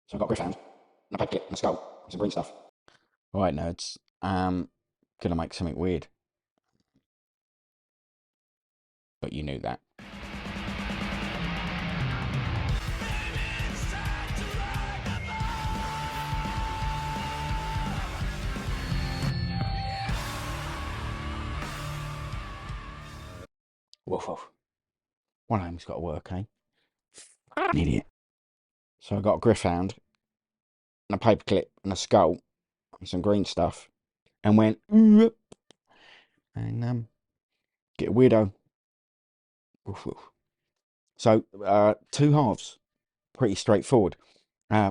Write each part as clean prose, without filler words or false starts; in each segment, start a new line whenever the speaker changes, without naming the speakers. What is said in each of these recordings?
So I've got Gryph-Hound, and a paper clip, and a skull, and some green stuff. Alright, nerds. Gonna make something weird. But you knew that. Woof woof. One of them's got to work, eh? An idiot. So I got a Gryph-Hound, and a paper clip, and a skull, and some green stuff, and went, and get a weirdo. Woof woof. So, two halves. Pretty straightforward.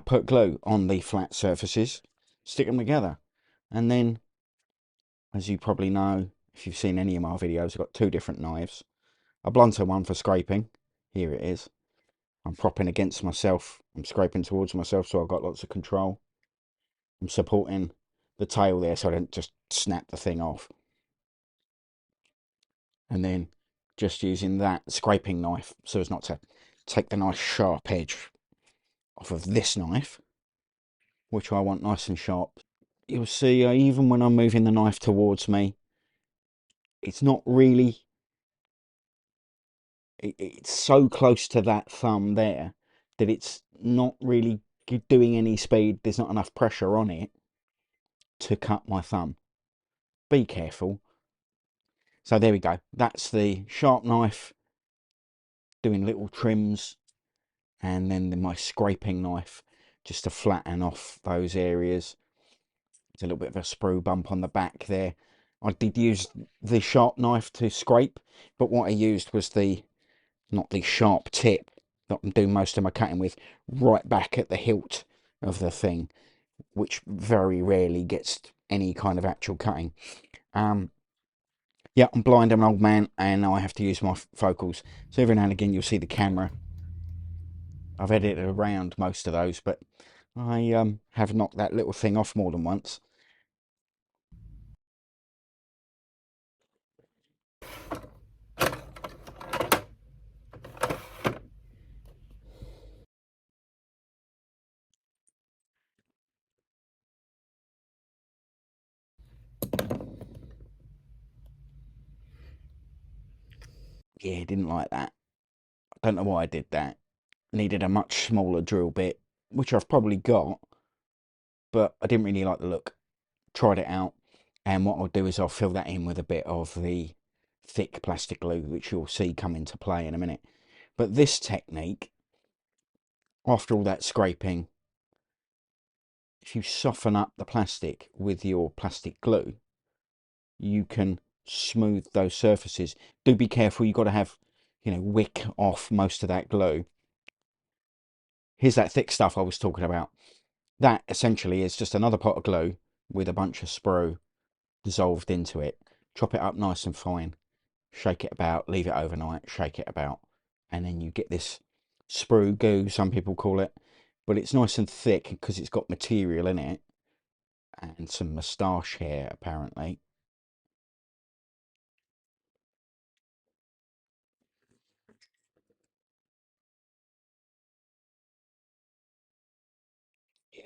Put glue on the flat surfaces, stick them together, and then, as you probably know, if you've seen any of my videos, I've got two different knives. A blunter one for scraping. Here it is. I'm propping against myself. I'm scraping towards myself, so I've got lots of control. I'm supporting the tail there so I don't just snap the thing off. And then just using that scraping knife so as not to take the nice sharp edge off of this knife, which I want nice and sharp. You'll see, even when I'm moving the knife towards me, it's not really, it's so close to that thumb there that it's not really doing any speed. There's not enough pressure on it to cut my thumb. Be careful. So there we go. That's the sharp knife doing little trims, and then my scraping knife just to flatten off those areas. There's a little bit of a sprue bump on the back there. I did use the sharp knife to scrape, but what I used was not the sharp tip that I'm doing most of my cutting with, right back at the hilt of the thing, which very rarely gets any kind of actual cutting. Yeah, I'm blind, I'm an old man, and I have to use my focals. So every now and again you'll see the camera. I've edited around most of those, but I have knocked that little thing off more than once. Yeah, didn't like that. I don't know why I did that. Needed a much smaller drill bit, which I've probably got, but I didn't really like the look. Tried it out, and what I'll do is I'll fill that in with a bit of the thick plastic glue, which you'll see come into play in a minute. But this technique, after all that scraping, if you soften up the plastic with your plastic glue, you can smooth those surfaces. Do be careful, you've got to have, wick off most of that glue. Here's that thick stuff I was talking about. That essentially is just another pot of glue with a bunch of sprue dissolved into it. Chop it up nice and fine, shake it about, leave it overnight, shake it about, and then you get this sprue goo, some people call it, but it's nice and thick because it's got material in it and some moustache hair apparently. Yeah.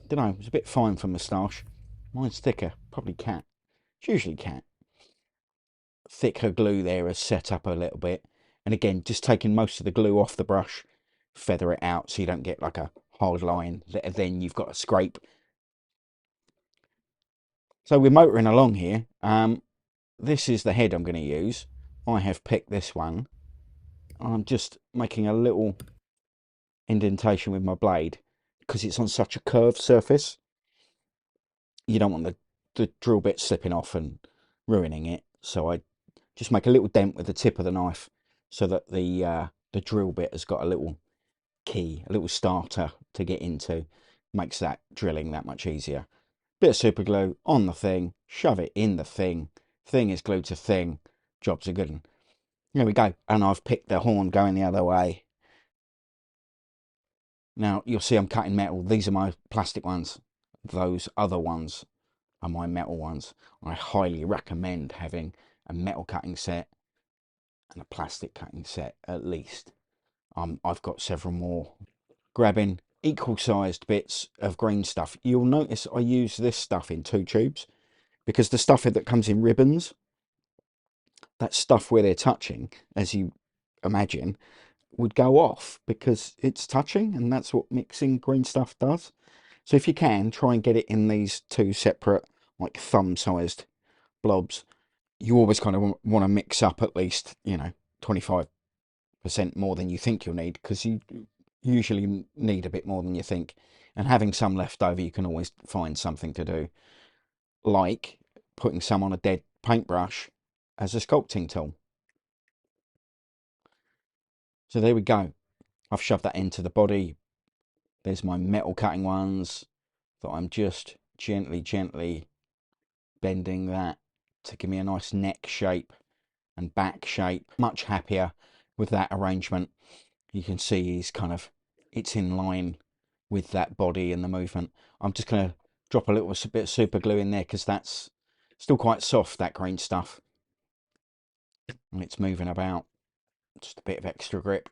Don't know, it's a bit fine for moustache. Mine's thicker, probably cat. It's usually cat. Thicker glue there has set up a little bit. And again, just taking most of the glue off the brush, feather it out so you don't get like a hard line. Then you've got to scrape. So we're motoring along here. This is the head I'm going to use. I have picked this one. I'm just making a little indentation with my blade because it's on such a curved surface. You don't want the drill bit slipping off and ruining it. So I just make a little dent with the tip of the knife so that the drill bit has got a little key, a little starter to get into. Makes that drilling that much easier. Bit of super glue on the thing, shove it in the thing. Thing is glued to thing. Job's a good one. There we go. And I've picked the horn going the other way. Now you'll see I'm cutting metal. These are my plastic ones. Those other ones are my metal ones. I highly recommend having a metal cutting set and a plastic cutting set at least. I've got several more grabbing equal sized bits of green stuff. You'll notice I use this stuff in 2 tubes, because the stuff that comes in ribbons, that stuff where they're touching, as you imagine, would go off because it's touching, and that's what mixing green stuff does. So if you can, try and get it in these 2 separate, like thumb sized blobs. You always kind of want to mix up at least, 25% more than you think you'll need, because you usually need a bit more than you think. And having some left over, you can always find something to do, like putting some on a dead paintbrush as a sculpting tool. So there we go. I've shoved that into the body. There's my metal cutting ones that I'm just gently bending that to give me a nice neck shape and back shape. Much happier with that arrangement. You can see it's in line with that body and the movement. I'm just going to drop a little bit of super glue in there, because that's still quite soft, that green stuff, and it's moving about. Just a bit of extra grip,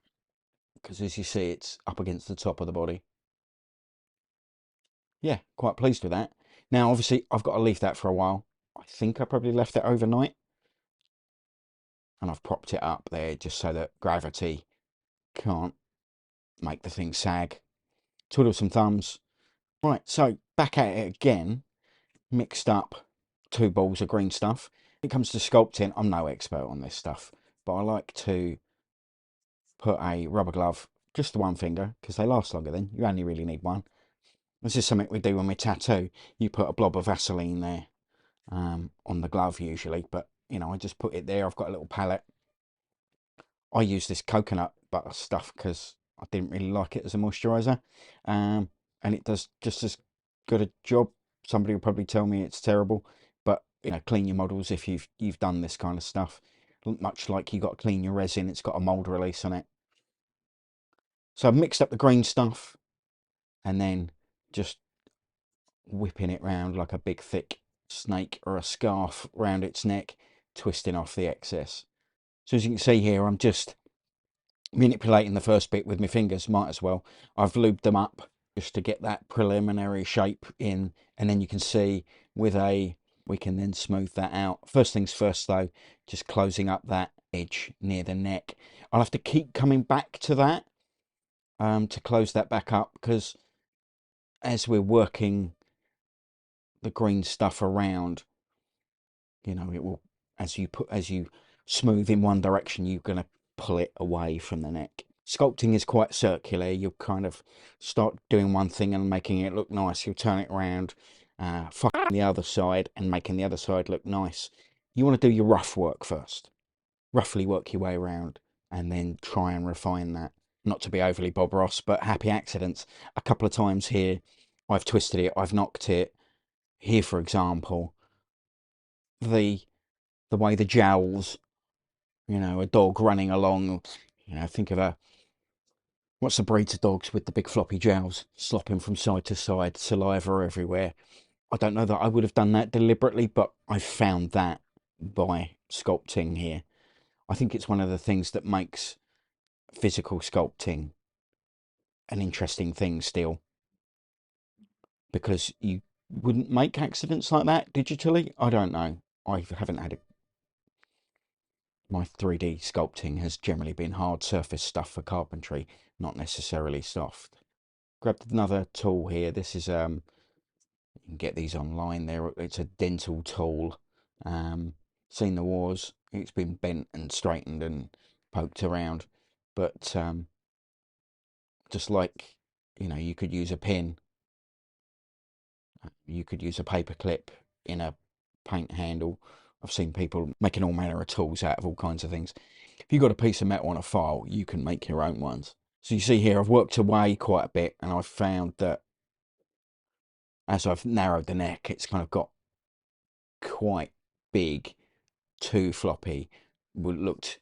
because as you see, it's up against the top of the body. Yeah, quite pleased with that. Now obviously I've got to leave that for a while. I think I probably left it overnight, and I've propped it up there just so that gravity can't make the thing sag. Twiddle some thumbs. Right, so back at it again. Mixed up 2 balls of green stuff. When it comes to sculpting, I'm no expert on this stuff, but I like to put a rubber glove, just the one finger, because they last longer then. You only really need one. This is something we do when we tattoo. You put a blob of Vaseline there, on the glove usually, but I just put it there. I've got a little palette. I use this coconut butter stuff because I didn't really like it as a moisturiser, and it does just as good a job. Somebody will probably tell me it's terrible, but clean your models if you've done this kind of stuff. Much like you got to clean your resin, it's got a mold release on it. So I've mixed up the green stuff, and then just whipping it round like a big thick snake or a scarf round its neck, twisting off the excess. So as you can see here, I'm just manipulating the first bit with my fingers. Might as well. I've lubed them up just to get that preliminary shape in, and then you can see we can then smooth that out. First things first though, just closing up that edge near the neck. I'll have to keep coming back to that to close that back up, because as we're working the green stuff around, it will, as you smooth in one direction, you're going to pull it away from the neck. Sculpting is quite circular. You'll kind of start doing one thing and making it look nice. You'll turn it around, fucking the other side and making the other side look nice. You want to do your rough work first. Roughly work your way around and then try and refine that. Not to be overly Bob Ross, but happy accidents. A couple of times here, I've twisted it, I've knocked it. Here, for example, the way the jowls, a dog running along, think of what's the breed of dogs with the big floppy jowls, slopping from side to side, saliva everywhere. I don't know that I would have done that deliberately, but I found that by sculpting here. I think it's one of the things that makes physical sculpting an interesting thing still, because you wouldn't make accidents like that digitally. I don't know. I haven't had my 3D sculpting has generally been hard surface stuff for carpentry, not necessarily soft. Grabbed another tool here. This is you can get these online. It's a dental tool. Seen the wars. It's been bent and straightened and poked around, but just like you could use a pin, you could use a paper clip in a paint handle. I've seen people making all manner of tools out of all kinds of things. If you've got a piece of metal on a file, you can make your own ones. So you see here, I've worked away quite a bit, and I've found that as I've narrowed the neck, it's kind of got quite big, too floppy, looked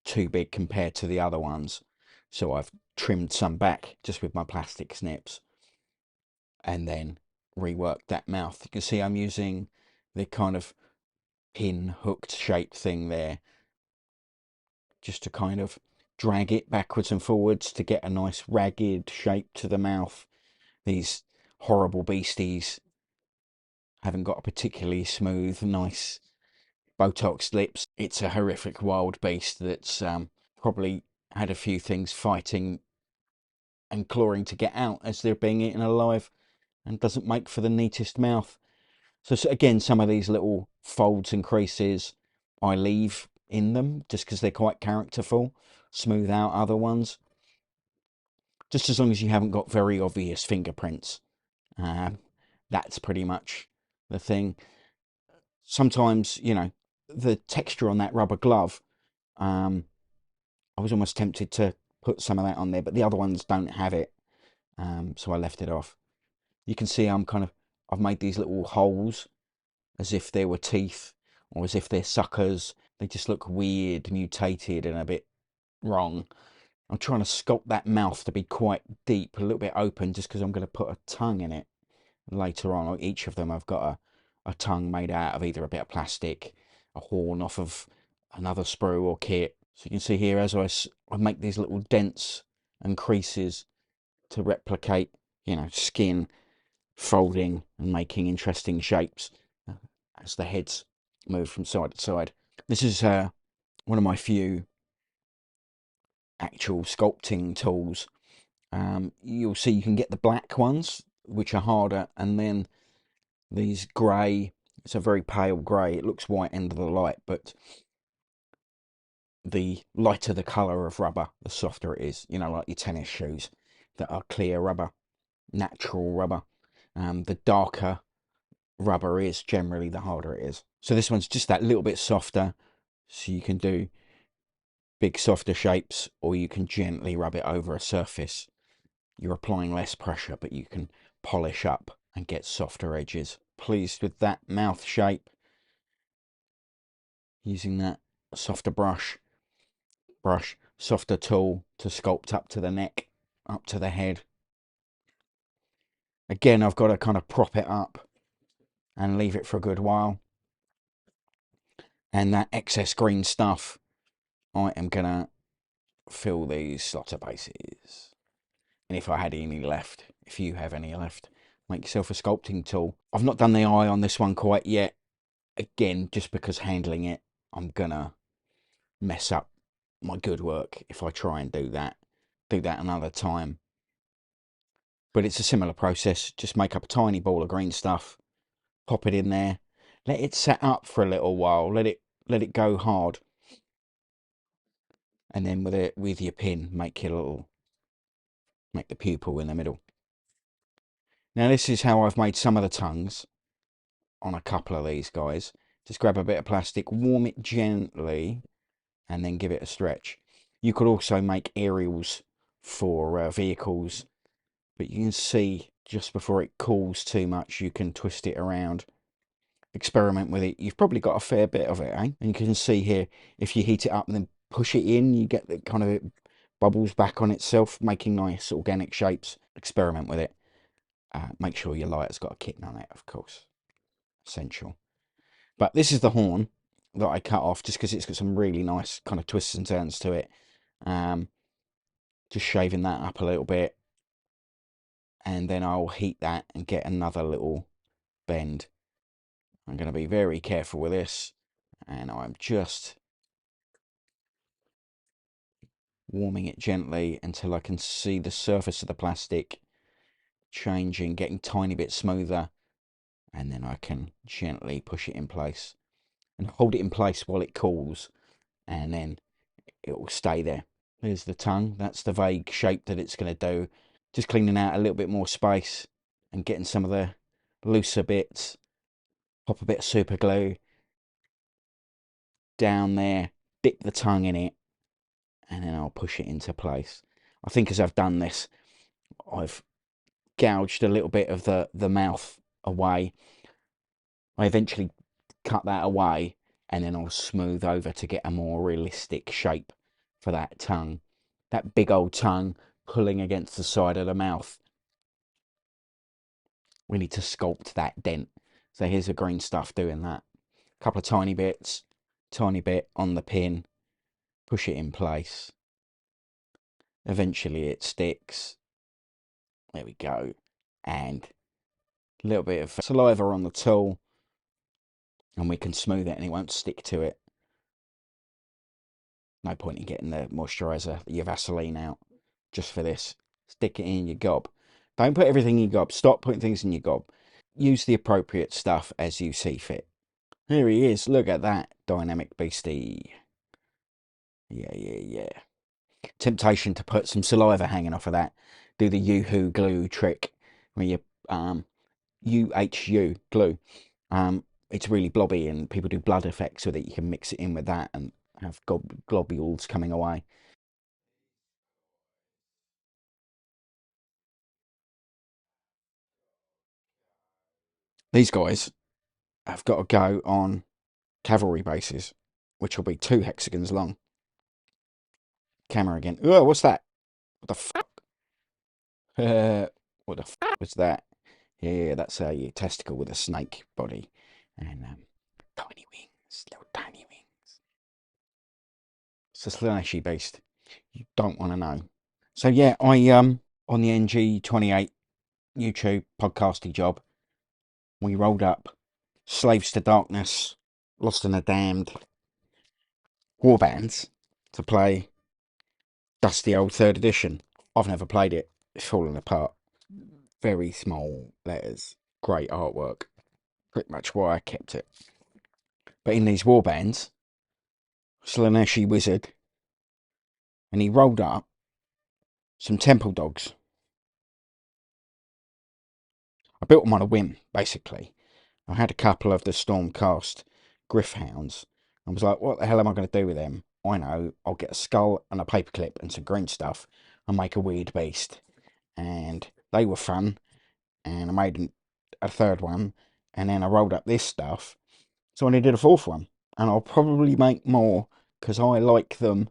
too big compared to the other ones. So I've trimmed some back just with my plastic snips, and then reworked that mouth. You can see I'm using the kind of pin hooked shaped thing there, just to kind of drag it backwards and forwards to get a nice ragged shape to the mouth. These horrible beasties haven't got a particularly smooth, nice Botox lips. It's a horrific wild beast that's probably had a few things fighting and clawing to get out as they're being eaten alive, and doesn't make for the neatest mouth. So again, some of these little folds and creases I leave in them just because they're quite characterful. Smooth out other ones, just as long as you haven't got very obvious fingerprints. That's pretty much the thing. Sometimes, you know, the texture on that rubber glove, I was almost tempted to put some of that on there, but the other ones don't have it, so I left it off. You can see I've made these little holes as if they were teeth or as if they're suckers. They just look weird, mutated, and a bit wrong. I'm trying to sculpt that mouth to be quite deep, a little bit open, just because I'm going to put a tongue in it later on. Each of them I've got a tongue made out of either a bit of plastic, a horn off of another sprue or kit. So you can see here, as I make these little dents and creases to replicate, you know, skin folding and making interesting shapes as the heads move from side to side. This is one of my few actual sculpting tools. You'll see you can get the black ones, which are harder, and then these grey. It's a very pale grey. It looks white under the light, but the lighter the colour of rubber, the softer it is. You know, like your tennis shoes that are clear rubber, natural rubber. The darker rubber is, generally the harder it is. So this one's just that little bit softer, so you can do big softer shapes, or you can gently rub it over a surface. You're applying less pressure, but you can polish up and get softer edges. Pleased with that mouth shape. Using that softer softer tool to sculpt up to the neck, up to the head. Again, I've got to kind of prop it up and leave it for a good while. And that excess green stuff, I am going to fill these slaughter bases. And if I had any left, if you have any left, make yourself a sculpting tool. I've not done the eye on this one quite yet. Again, just because handling it, I'm going to mess up my good work if I try and do that another time. But it's a similar process. Just make up a tiny ball of green stuff, pop it in there, let it set up for a little while, let it go hard, and then with your pin make the pupil in the middle. Now this is how I've made some of the tongues on a couple of these guys. Just grab a bit of plastic, warm it gently, and then give it a stretch. You could also make aerials for vehicles, but you can see just before it cools too much, you can twist it around, experiment with it. You've probably got a fair bit of it, eh? And you can see here, if you heat it up and then push it in, you get the kind of, it bubbles back on itself, making nice organic shapes. Experiment with it. Make sure your lighter's got a kitten on it, of course. Essential. But this is the horn that I cut off just because it's got some really nice kind of twists and turns to it. Just shaving that up a little bit, and then I'll heat that and get another little bend. I'm going to be very careful with this, and I'm just warming it gently until I can see the surface of the plastic changing, getting tiny bit smoother, and then I can gently push it in place and hold it in place while it cools, and then it will stay there. There's the tongue. That's the vague shape that it's going to do. Just cleaning out a little bit more space and getting some of the looser bits. Pop a bit of super glue down there, dip the tongue in it, and then I'll push it into place. I think as I've done this, I've gouged a little bit of the mouth away. I eventually cut that away, and then I'll smooth over to get a more realistic shape for that tongue. That big old tongue pulling against the side of the mouth. We need to sculpt that dent. So here's the green stuff doing that. A couple of tiny bits, tiny bit on the pin, push it in place, Eventually it sticks. There we go. And a little bit of saliva on the tool, and we can smooth it and it won't stick to it. No point in getting the moisturiser, your Vaseline out just for this. Stick it in your gob. Don't put everything in your gob. Stop putting things in your gob. Use the appropriate stuff as you see fit. Here he is. Look at that dynamic beastie. Yeah. Temptation to put some saliva hanging off of that. Do the Yoo-hoo glue trick where you UHU glue. It's really blobby and people do blood effects with it. You can mix it in with that and have globules coming away. These guys have got to go on cavalry bases, which will be 2 hexagons long. Camera again. Oh, what's that? What the fuck? What the fuck was that? Yeah, that's a testicle with a snake body and tiny wings, little tiny wings. It's a Slaneshi beast. You don't want to know. So yeah, I on the NG28 YouTube podcasty job, we rolled up Slaves to Darkness, Lost and the Damned, Warbands to play dusty old 3rd edition. I've never played it. It's falling apart. Very small letters, great artwork. Pretty much why I kept it. But in these warbands, Slaneshi wizard, and he rolled up some temple dogs. I built them on a whim, basically. I had a couple of the Stormcast Gryph-Hounds. I was like, what the hell am I going to do with them? I know, I'll get a skull and a paperclip and some green stuff and make a weird beast. And they were fun. And I made a 3rd one. And then I rolled up this stuff. So I needed a 4th one. And I'll probably make more because I like them.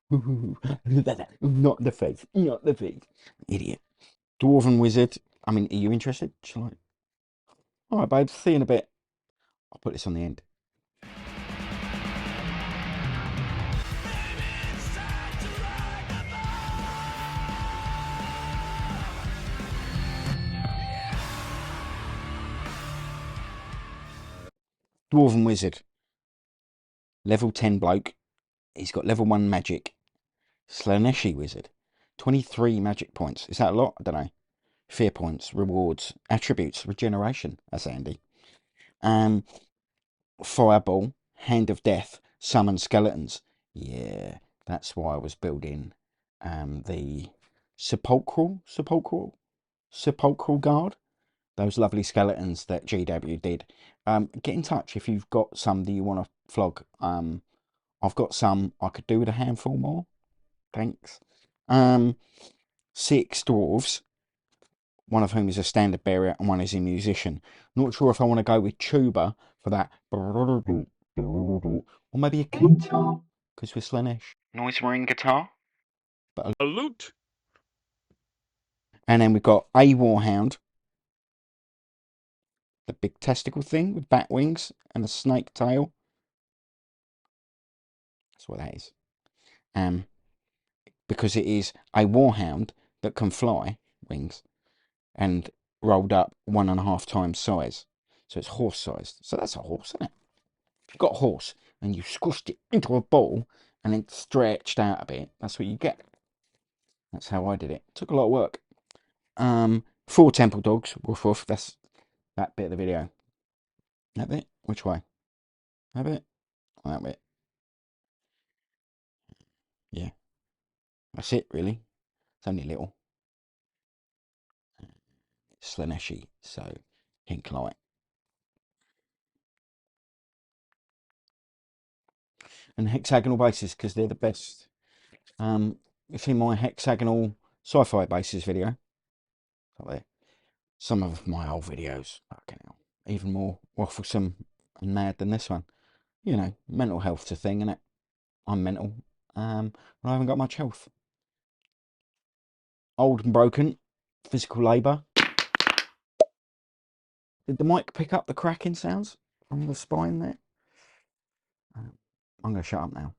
Not the face. Not the face. Idiot. Dwarven Wizard. I mean, are you interested? Shall I? Alright, babe. See you in a bit. I'll put this on the end. Dwarven Wizard. Level 10 bloke. He's got level 1 magic. Slaneshi Wizard. 23 magic points. Is that a lot? I don't know. Fear points, rewards, attributes, regeneration. That's handy. Fireball, Hand of Death, Summon Skeletons. Yeah, that's why I was building the Sepulchral Guard. Those lovely skeletons that GW did. Get in touch if you've got some that you want to flog. I've got some. I could do with a handful more. Thanks. 6 dwarves, one of whom is a standard bearer and one is a musician. Not sure if I want to go with tuba for that. Or maybe a guitar, because we're Slaanesh. Noise ring guitar. But a lute. And then we've got a warhound. The big testicle thing with bat wings and a snake tail. That's what that is. Because it is a warhound that can fly, wings, and rolled up 1.5 times size. So it's horse sized. So that's a horse, isn't it? If you've got a horse and you squished it into a ball and then stretched out a bit, that's what you get. That's how I did it. Took a lot of work. 4 temple dogs. Woof woof. That's that bit of the video. That bit? Which way? That bit? That bit. Yeah. That's it, really. It's only little. It's Slaneshi, so pink light. And hexagonal bases, because they're the best. You've seen my hexagonal sci-fi bases video. Up there. Some of my old videos, fucking hell, even more wafflesome and mad than this one. You know, mental health's a thing, innit? I'm mental. I haven't got much health. Old and broken. Physical labour. Did the mic pick up the cracking sounds from the spine there? I'm going to shut up now.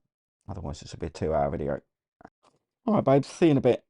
Otherwise, this will be a 2-hour video. All right, babes. See you in a bit.